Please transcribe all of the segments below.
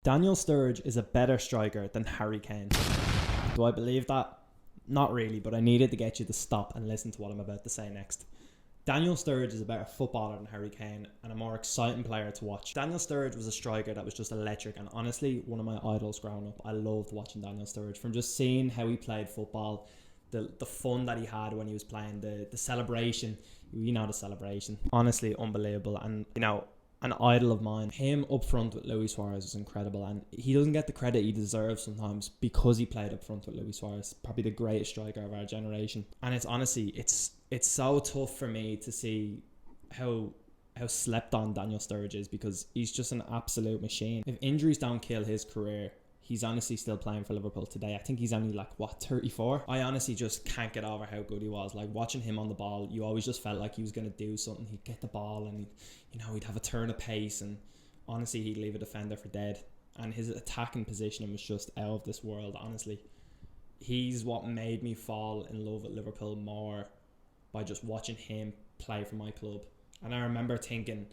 Daniel Sturridge is a better striker than Harry Kane. Do I believe that? Not really, but I needed to get you to stop and listen to what I'm about to say next. Daniel Sturridge is a better footballer than Harry Kane and a more exciting player to watch. Daniel Sturridge was a striker that was just electric, and honestly one of my idols growing up. I loved watching Daniel Sturridge, from just seeing how he played football, the fun that he had when he was playing, the celebration, the celebration. Honestly, unbelievable. And an idol of mine. Him up front with Luis Suarez was incredible, and he doesn't get the credit he deserves sometimes because he played up front with Luis Suarez, probably the greatest striker of our generation. And it's honestly, it's so tough for me to see how slept on Daniel Sturridge is, because he's just an absolute machine. If injuries don't kill his career, he's honestly still playing for Liverpool today. I think he's only 34. I honestly just can't get over how good he was. Like, watching him on the ball, you always just felt like he was going to do something. He'd get the ball and he'd have a turn of pace, and honestly he'd leave a defender for dead. And his attacking positioning was just out of this world. Honestly, he's what made me fall in love with Liverpool more, by just watching him play for my club. And I remember thinking,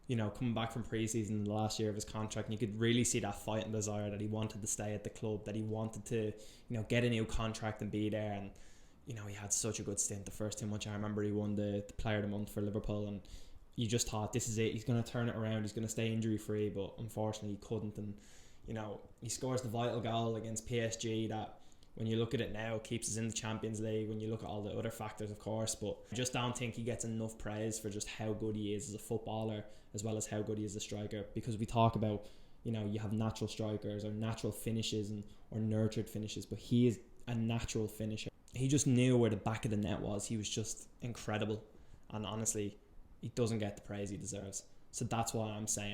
coming back from pre-season, the last year of his contract, and you could really see that fight and desire that he wanted to stay at the club, that he wanted to, get a new contract and be there. And, he had such a good stint the first 2 months. I remember he won the Player of the Month for Liverpool, and you just thought, this is it. He's going to turn it around. He's going to stay injury-free, but unfortunately he couldn't. And, he scores the vital goal against PSG that, when you look at it now, keeps us in the Champions League, when you look at all the other factors, of course. But I just don't think he gets enough praise for just how good he is as a footballer, as well as how good he is as a striker. Because we talk about, you have natural strikers or natural finishes or nurtured finishes, but he is a natural finisher. He just knew where the back of the net was. He was just incredible. And honestly, he doesn't get the praise he deserves. So that's why I'm saying